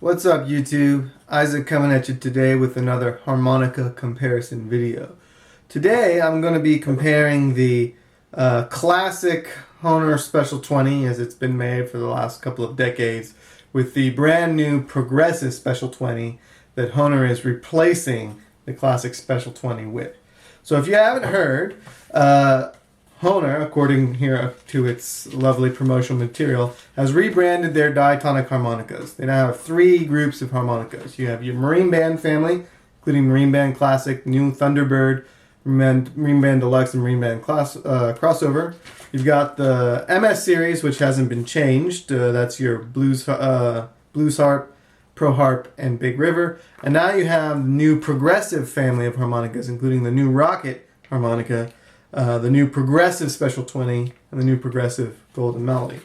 What's up YouTube? Isaac coming at you today with another harmonica comparison video. Today I'm going to be comparing the classic Hohner Special 20 as it's been made for the last couple of decades with the brand new progressive Special 20 that Hohner is replacing the classic Special 20 with. So if you haven't heard, Hohner, according here to its lovely promotional material, has rebranded their diatonic harmonicas. They now have three groups of harmonicas. You have your Marine Band family, including Marine Band Classic, New Thunderbird, Marine Band Deluxe, and Marine Band Crossover. You've got the MS series, which hasn't been changed. That's your Blues Harp, Pro Harp, and Big River. And now you have the new progressive family of harmonicas, including the new Rocket harmonica, the new progressive Special 20, and the new progressive Golden Melody.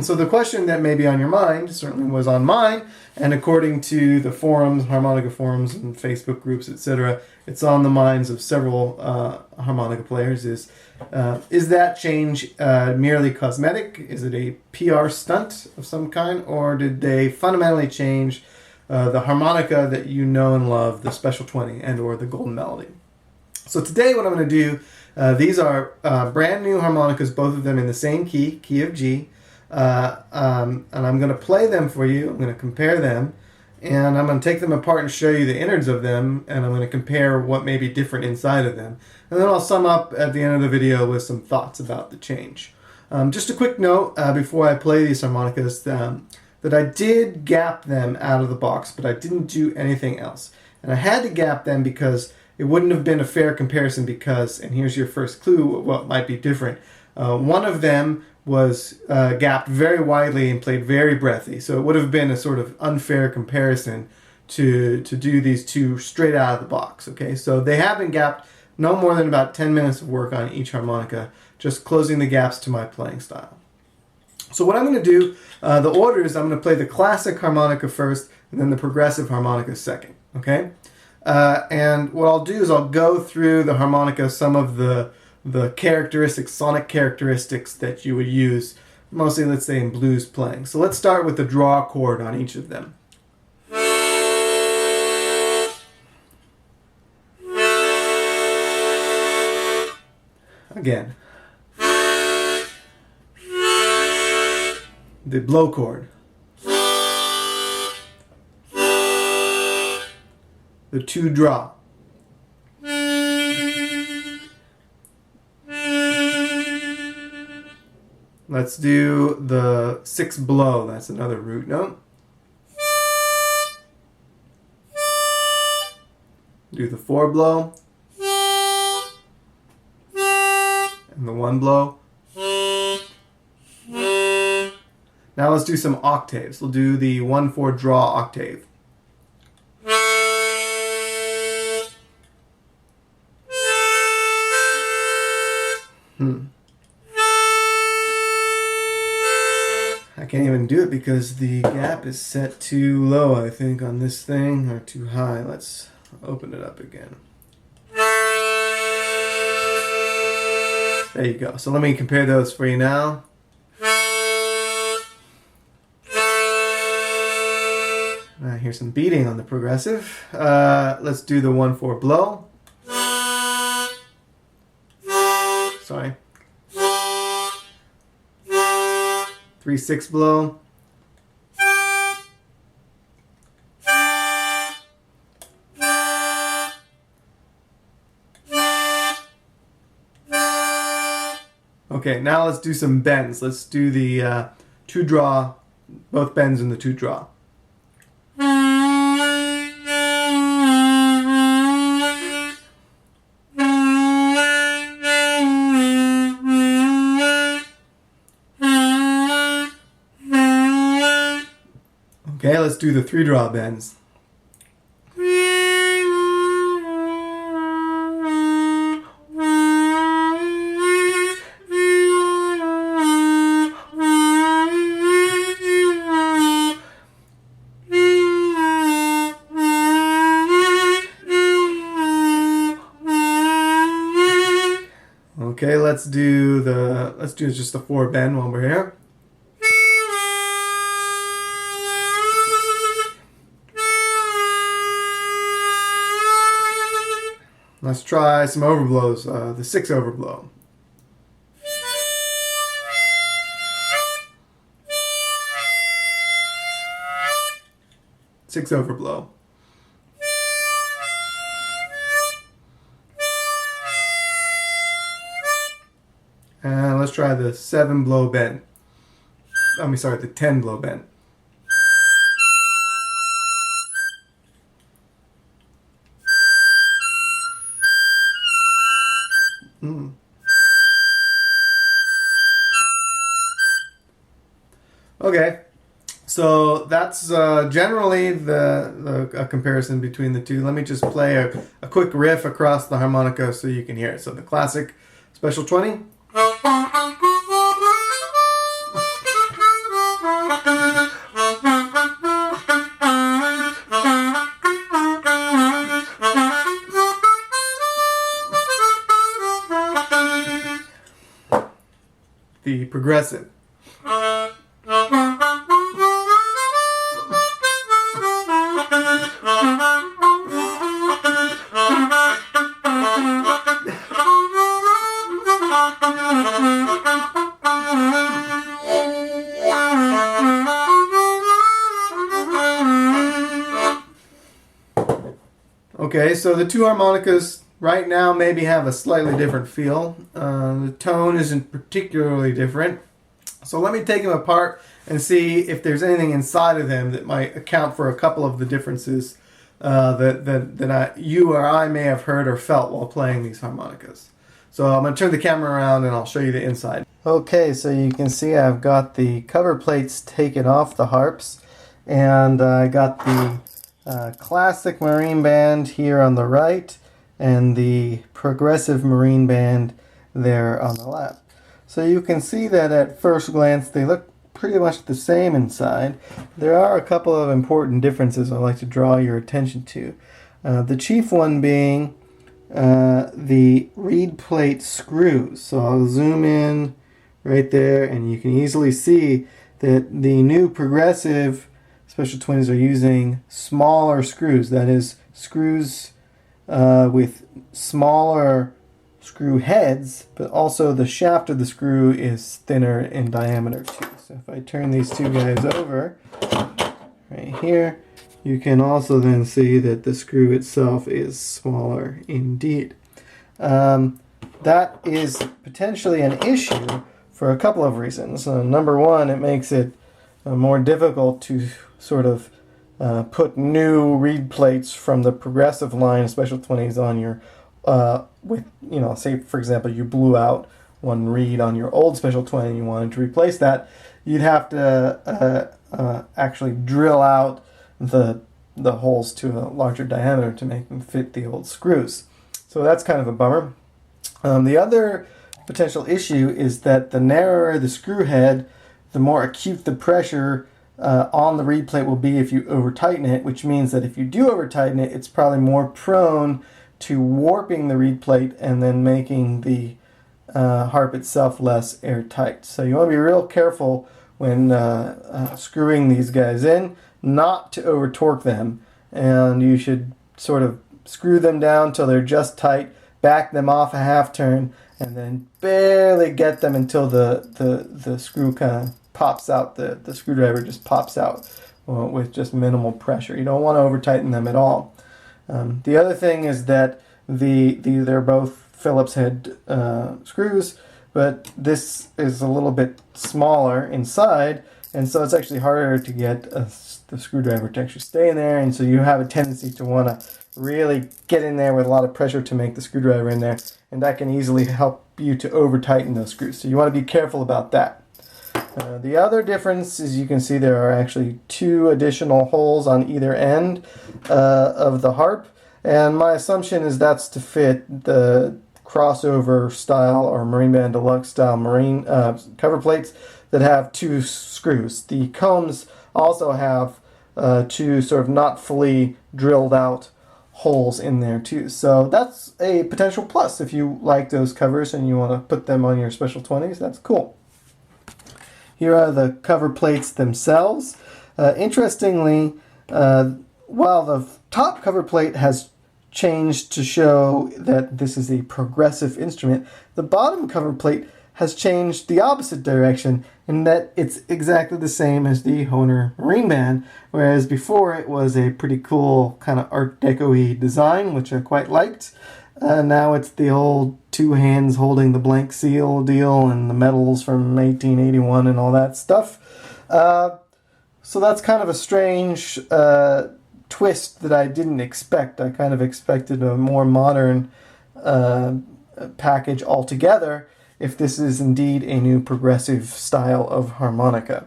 So the question that may be on your mind, certainly was on mine, and according to the forums, harmonica forums and Facebook groups, etc., it's on the minds of several harmonica players, is that change merely cosmetic? Is it a PR stunt of some kind? Or did they fundamentally change the harmonica that you know and love, the Special 20 and or the Golden Melody? So today what I'm going to do, these are brand new harmonicas, both of them in the same key of G. And I'm going to play them for you. I'm going to compare them, and I'm going to take them apart and show you the innards of them, and I'm going to compare what may be different inside of them. And then I'll sum up at the end of the video with some thoughts about the change. Just a quick note before I play these harmonicas, that I did gap them out of the box, but I didn't do anything else. And I had to gap them because it wouldn't have been a fair comparison because, and here's your first clue of what might be different, one of them was gapped very widely and played very breathy. So it would have been a sort of unfair comparison to do these two straight out of the box. Okay, so they have been gapped no more than about 10 minutes of work on each harmonica, just closing the gaps to my playing style. So what I'm going to do, the order is I'm going to play the classic harmonica first and then the progressive harmonica second. Okay, and what I'll do is I'll go through the harmonica, some of the characteristics, sonic characteristics that you would use, mostly let's say in blues playing. So let's start with the draw chord on each of them. Again. The blow chord. The two draw. Let's do the 6 blow. That's another root note. Do the 4 blow. And the 1 blow. Now let's do some octaves. We'll do the 1/4 draw octave. I can't even do it because the gap is set too low, I think, on this thing, or too high. Let's open it up again. There you go. So let me compare those for you now. Here's some beating on the progressive. Let's do the 1/4 blow. Sorry. 3/6 blow. Okay, now let's do some bends. Let's do the 2 draw, both bends in the 2 draw. Okay, let's do the 3 draw bends. Okay, let's do just the 4 bend while we're here. Let's try some overblows, the 6 overblow. Six overblow. And let's try the 7 blow bend. The 10 blow bend. Okay, so that's generally a comparison between the two. Let me just play a quick riff across the harmonica so you can hear it. So the classic Special 20. The progressive. Okay, so the two harmonicas right now maybe have a slightly different feel. The tone isn't particularly different. So let me take them apart and see if there's anything inside of them that might account for a couple of the differences that you or I may have heard or felt while playing these harmonicas. So I'm going to turn the camera around and I'll show you the inside. Okay, so you can see I've got the cover plates taken off the harps, and I got the classic marine band here on the right and the progressive marine band there on the left. So you can see that at first glance they look pretty much the same inside. There are a couple of important differences I'd like to draw your attention to. The chief one being the reed plate screws. So I'll zoom in right there and you can easily see that the new progressive Special 20s are using smaller screws. That is, screws with smaller screw heads, but also the shaft of the screw is thinner in diameter too. So if I turn these two guys over right here, you can also then see that the screw itself is smaller indeed. That is potentially an issue for a couple of reasons. Number one, it makes it more difficult to sort of put new reed plates from the progressive line of Special 20s on your say for example you blew out one reed on your old Special 20 and you wanted to replace that, you'd have to actually drill out the holes to a larger diameter to make them fit the old screws. So that's kind of a bummer. The other potential issue is that the narrower the screw head, the more acute the pressure on the reed plate will be if you over tighten it, which means that if you do over tighten it, it's probably more prone to warping the reed plate and then making the harp itself less airtight. So you want to be real careful when screwing these guys in, not to over torque them, and you should sort of screw them down till they're just tight, back them off a half turn, and then barely get them until the screw kind of pops out, the screwdriver just pops out with just minimal pressure. You don't want to over tighten them at all. The other thing is that they're both Phillips head screws, but this is a little bit smaller inside, and so it's actually harder to get the screwdriver to actually stay in there, and so you have a tendency to want to really get in there with a lot of pressure to make the screwdriver in there, and that can easily help you to over tighten those screws. So you want to be careful about that. The other difference is you can see there are actually 2 additional holes on either end of the harp, and my assumption is that's to fit the crossover style or Marine Band Deluxe style marine cover plates that have 2 screws. The combs also have 2 sort of not fully drilled out holes in there too. So that's a potential plus if you like those covers and you want to put them on your Special 20s. That's cool. Here are the cover plates themselves. Interestingly, while the top cover plate has changed to show that this is a progressive instrument. The bottom cover plate has changed the opposite direction in that it's exactly the same as the Hohner Marine Band, whereas before it was a pretty cool kind of Art Deco-y design, which I quite liked. Now it's the old two hands holding the blank seal deal and the medals from 1881 and all that stuff. So that's kind of a strange twist that I didn't expect. I kind of expected a more modern package altogether if this is indeed a new progressive style of harmonica.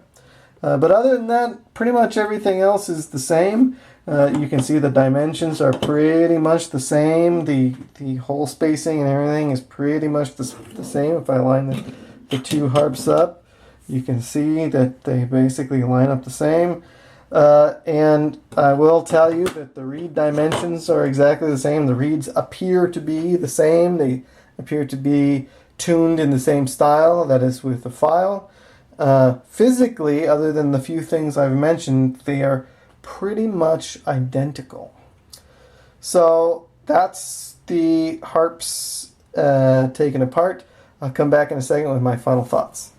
But other than that, pretty much everything else is the same. You can see the dimensions are pretty much the same. The hole spacing and everything is pretty much the same. If I line the two harps up, you can see that they basically line up the same. And I will tell you that the reed dimensions are exactly the same. The reeds appear to be the same. They appear to be tuned in the same style, that is with the file. Physically, other than the few things I've mentioned, they are pretty much identical. So that's the harps taken apart. I'll come back in a second with my final thoughts.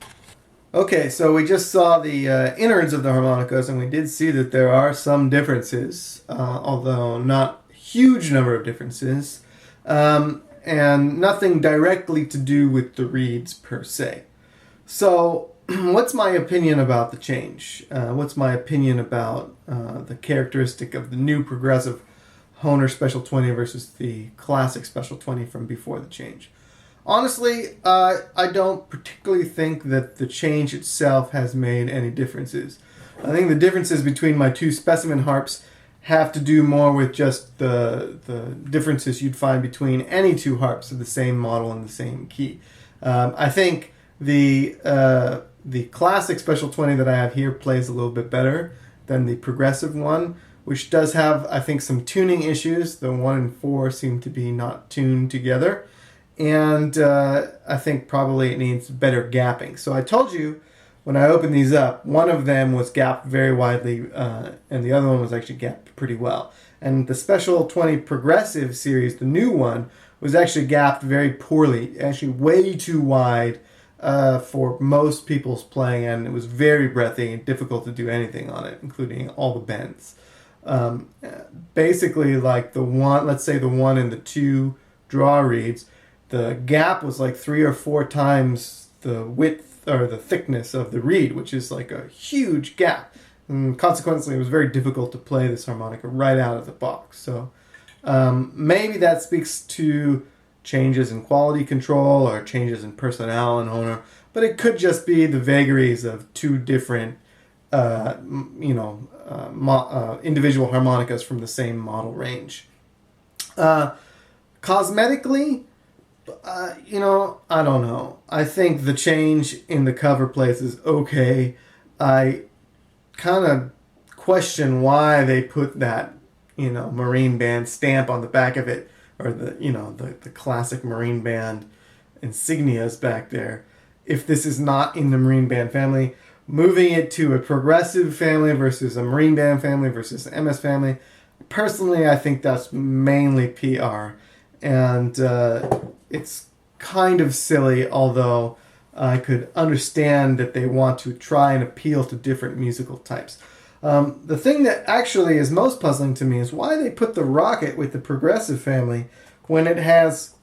Okay, so we just saw the innards of the harmonicas, and we did see that there are some differences, although not a huge number of differences, and nothing directly to do with the reeds per se. So what's my opinion about the change? What's my opinion about the characteristic of the new progressive Hohner Special 20 versus the classic Special 20 from before the change? Honestly, I don't particularly think that the change itself has made any differences. I think the differences between my two specimen harps have to do more with just the differences you'd find between any two harps of the same model and the same key. I think the classic Special 20 that I have here plays a little bit better than the progressive one, which does have, I think, some tuning issues. The 1 and 4 seem to be not tuned together. And I think probably it needs better gapping. So I told you when I opened these up, one of them was gapped very widely and the other one was actually gapped pretty well. And the Special 20 Progressive series, the new one, was actually gapped very poorly, actually way too wide for most people's playing, and it was very breathy and difficult to do anything on it, including all the bends. Basically, like the one, let's say the 1 and the 2 draw reeds, the gap was like 3 or 4 times the width or the thickness of the reed, which is like a huge gap. And consequently, it was very difficult to play this harmonica right out of the box. So maybe that speaks to changes in quality control or changes in personnel in Hohner, but it could just be the vagaries of two different, individual harmonicas from the same model range. Cosmetically, I don't know. I think the change in the cover plates is okay. I kind of question why they put that, Marine Band stamp on the back of it, or the classic Marine Band insignias back there. If this is not in the Marine Band family, moving it to a progressive family versus a Marine Band family versus an MS family, personally, I think that's mainly PR. And it's kind of silly, although I could understand that they want to try and appeal to different musical types. The thing that actually is most puzzling to me is why they put the rocket with the progressive family when it has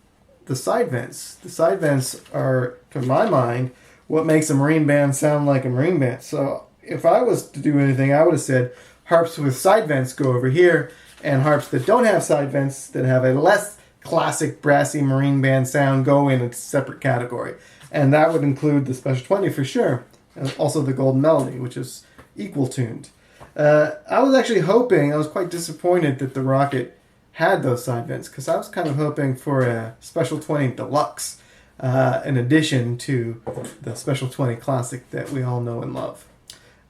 the side vents. The side vents are, to my mind, what makes a Marine Band sound like a Marine Band. So if I was to do anything, I would have said harps with side vents go over here, and harps that don't have side vents, that have a less classic brassy Marine Band sound, go in a separate category. And that would include the Special 20 for sure. And also the Golden Melody, which is equal tuned. I was actually hoping, I was quite disappointed that the Rocket had those side vents, because I was kind of hoping for a Special 20 Deluxe in addition to the Special 20 Classic that we all know and love.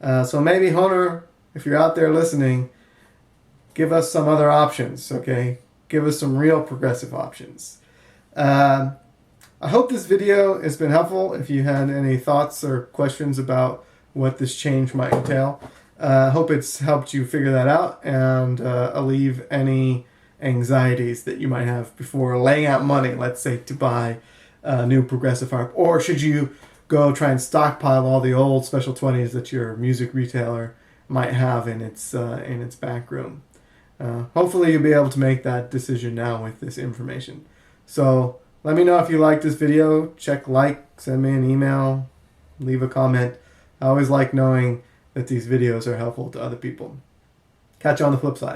So maybe Hohner, if you're out there listening, give us some other options, okay? Give us some real progressive options. I hope this video has been helpful. If you had any thoughts or questions about what this change might entail, I hope it's helped you figure that out, and I'll leave any anxieties that you might have before laying out money, let's say, to buy a new progressive harp? Or should you go try and stockpile all the old Special 20s that your music retailer might have in its back room? Hopefully you'll be able to make that decision now with this information. So let me know if you like this video. Check like, send me an email, leave a comment. I always like knowing that these videos are helpful to other people. Catch you on the flip side.